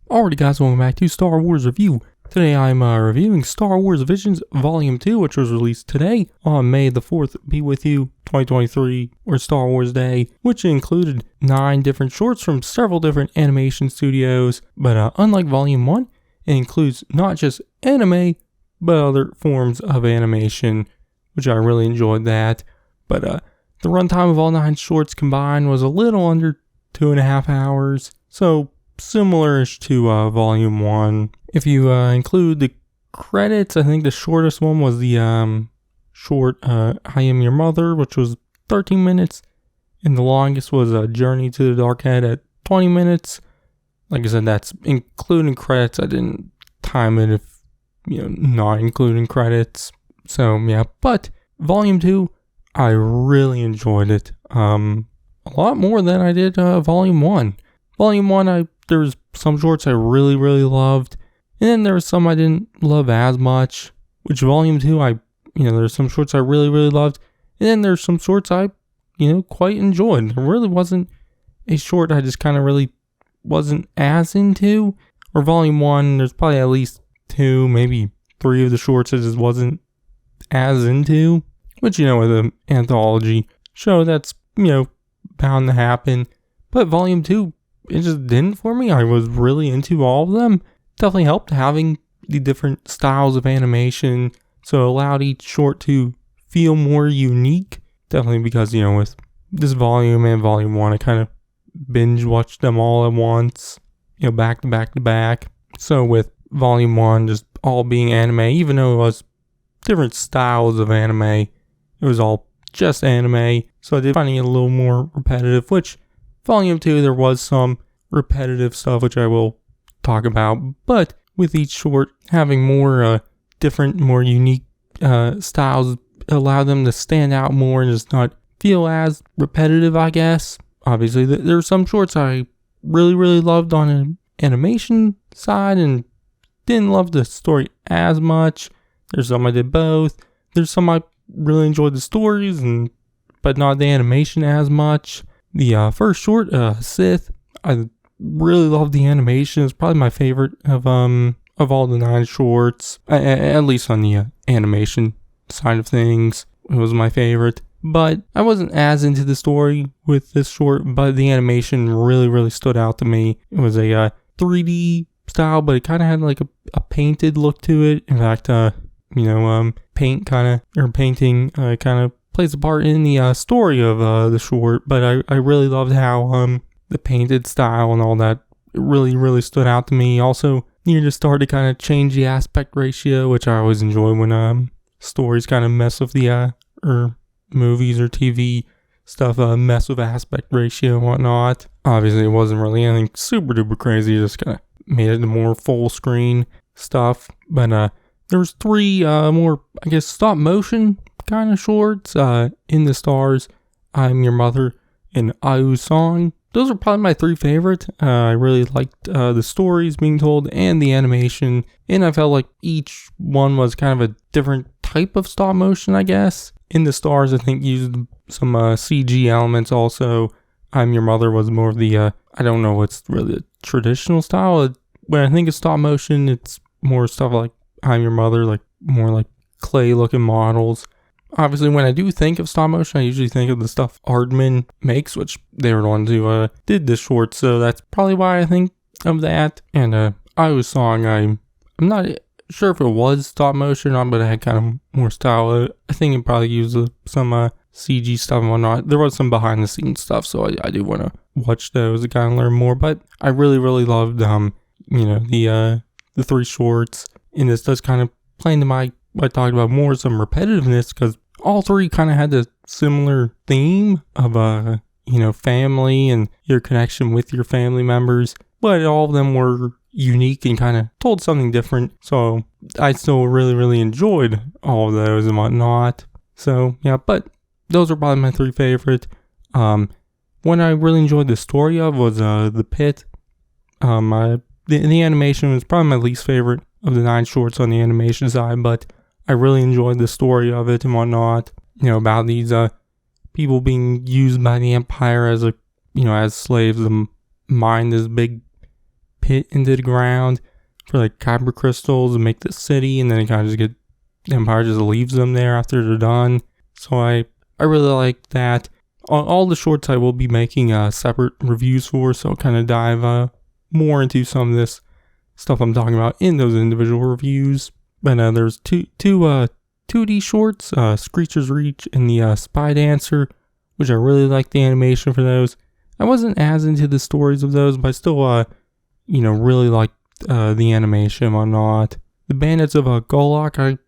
Alrighty guys, welcome back to Star Wars Review. Today I'm reviewing Star Wars Visions Volume 2, which was released today on May the 4th, be with you, 2023, or Star Wars Day, which included 9 different shorts from several different animation studios. But unlike Volume 1, it includes not just anime, but other forms of animation, which I really enjoyed that. But the runtime of all 9 shorts combined was a little under 2.5 hours, so similar-ish to Volume 1. If you include the credits, I think the shortest one was the short I Am Your Mother, which was 13 minutes, and the longest was Journey to the Dark Head at 20 minutes. Like I said, that's including credits. I didn't time it if, not including credits. So, yeah, but Volume 2, I really enjoyed it. A lot more than I did Volume 1. Volume 1, there was some shorts I really, really loved, and then there was some I didn't love as much, which Volume 2, there's some shorts I really, really loved, and then there's some shorts I, quite enjoyed. There really wasn't a short I just kind of really wasn't as into, or Volume 1, there's probably at least 2, maybe 3 of the shorts I just wasn't as into, which, with an anthology show, that's, bound to happen. But Volume 2, it just didn't for me. I was really into all of them. Definitely helped having the different styles of animation, so it allowed each short to feel more unique. Definitely because, with this volume and Volume 1, I kind of binge watched them all at once, back to back to back. So with Volume 1 just all being anime, even though it was different styles of anime, it was all just anime, so I did find it a little more repetitive, which Volume 2, there was some repetitive stuff, which I will talk about, but with each short having more different, more unique styles, allow them to stand out more and just not feel as repetitive, I guess. Obviously, there are some shorts I really, really loved on an animation side and didn't love the story as much. There's some I did both. There's some I really enjoyed the stories, but not the animation as much. The first short, Sith, I really loved the animation. It's probably my favorite of all the 9 shorts, at least on the animation side of things. It was my favorite, but I wasn't as into the story with this short, but the animation really, really stood out to me. It was a 3D style, but it kind of had like a painted look to it. In fact, painting kind of plays a part in the story of the short, but I really loved how the painted style and all that really, really stood out to me. Also, near the start, to kind of change the aspect ratio, which I always enjoy when stories kind of mess with the or movies or TV stuff mess with aspect ratio and whatnot. Obviously, it wasn't really anything super duper crazy. It just kind of made it more full screen stuff. But there was 3 more, I guess, stop motion kind of shorts. In the Stars, I'm Your Mother, and Ayu Song. Those are probably my 3 favorite. I really liked the stories being told and the animation, and I felt like each one was kind of a different type of stop motion, I guess. In the Stars, I think used some CG elements also. I'm Your Mother was more of the, I don't know what's really a traditional style. When I think of stop motion, it's more stuff like I'm Your Mother, like more like clay looking models. Obviously, when I do think of stop motion, I usually think of the stuff Aardman makes, which they were the ones who did this short, so that's probably why I think of that. And Ayu Song, I'm not sure if it was stop motion or not, but it had kind of more style. I think it probably used some CG stuff and whatnot. There was some behind the scenes stuff, so I do want to watch those to kind of learn more. But I really, really loved the 3 shorts, and this does kind of play into what I talked about more, some repetitiveness, because all 3 kind of had a similar theme of family and your connection with your family members, but all of them were unique and kind of told something different. So I still really, really enjoyed all of those and whatnot. So yeah, but those are probably my 3 favorite. One I really enjoyed the story of was The Pit. The animation was probably my least favorite of the 9 shorts on the animation side, but I really enjoyed the story of it and whatnot. About these people being used by the Empire as as slaves, to mine this big pit into the ground for like kyber crystals to make the city, and then it kind of just get the Empire just leaves them there after they're done. So I really like that. All the shorts I will be making separate reviews for, so I'll kind of dive more into some of this stuff I'm talking about in those individual reviews. But there's two 2D shorts, Screecher's Reach and the Spy Dancer, which I really like the animation for those. I wasn't as into the stories of those, but I still, really liked the animation and whatnot. The Bandits of Golok I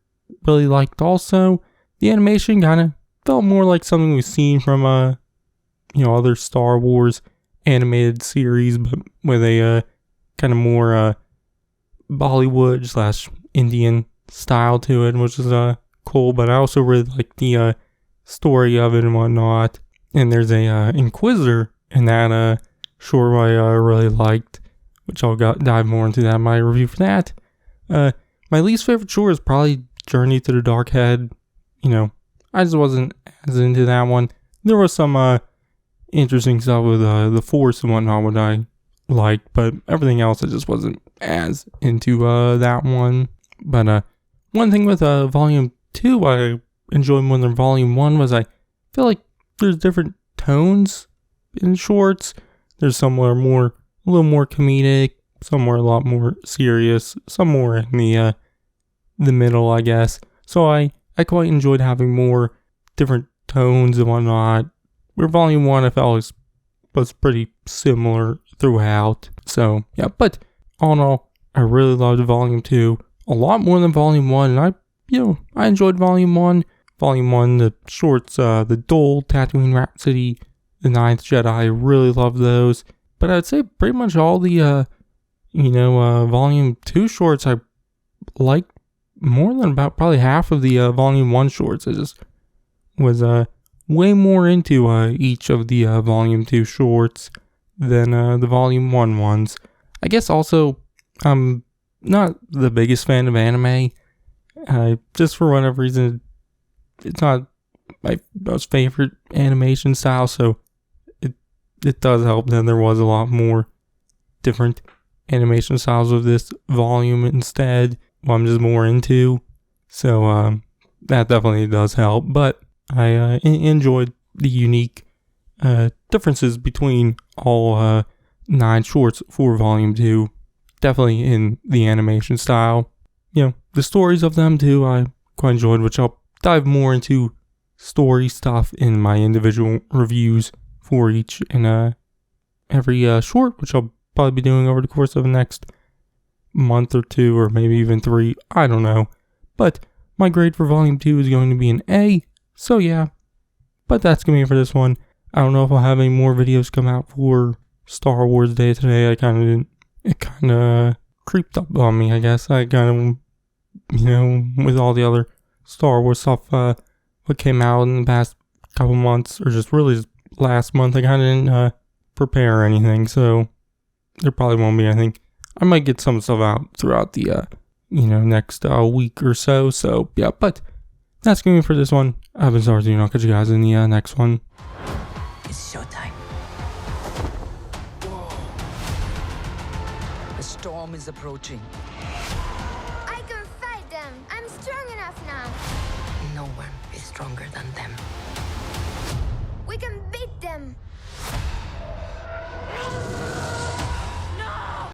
really liked also. The animation kind of felt more like something we've seen from, other Star Wars animated series, but with a kind of more Bollywood / Indian style to it, which is cool. But I also really like the story of it and whatnot. And there's a Inquisitor in that short I really liked, which I'll dive more into that in my review for that. My least favorite short is probably Journey to the Dark Head. I just wasn't as into that one. There was some interesting stuff with the Force and whatnot, what I liked, but everything else I just wasn't as into that one. But one thing with Volume 2 I enjoyed more than Volume 1 was I feel like there's different tones in shorts. There's some where a little more comedic, some were a lot more serious, some more in the middle, I guess. So I quite enjoyed having more different tones and whatnot. Where Volume 1 I felt was pretty similar throughout. So yeah, but all in all, I really loved Volume 2 a lot more than Volume 1. And I enjoyed Volume 1. Volume 1, the shorts, the Duel, Tatooine Rhapsody, The Ninth Jedi, I really love those. But I'd say pretty much all the, Volume 2 shorts I liked more than about probably half of the Volume 1 shorts. I just was way more into each of the Volume 2 shorts than the Volume 1 ones. I guess also I'm not the biggest fan of anime. Just for whatever reason, it's not my most favorite animation style, so it does help that there was a lot more different animation styles of this volume instead, what I'm just more into. So that definitely does help, but I enjoyed the unique differences between all 9 shorts for Volume 2. Definitely in the animation style. The stories of them too, I quite enjoyed, which I'll dive more into story stuff in my individual reviews for each and every short, which I'll probably be doing over the course of the next month or 2, or maybe even 3. I don't know. But my grade for Volume 2 is going to be an A. So yeah. But that's going to be it for this one. I don't know if I'll have any more videos come out for Star Wars Day today. I kind of didn't. It kind of creeped up on me, I guess. I kind of, with all the other Star Wars stuff, what came out in the past couple months, or just really just last month, I kind of didn't prepare anything, so there probably won't be anything. I might get some stuff out throughout the, next week or so, yeah, but that's going to be for this one. I've been Zarzine, I'll catch you guys in the next one. It's showtime. The storm is approaching. I can fight them. I'm strong enough now. No one is stronger than them. We can beat them.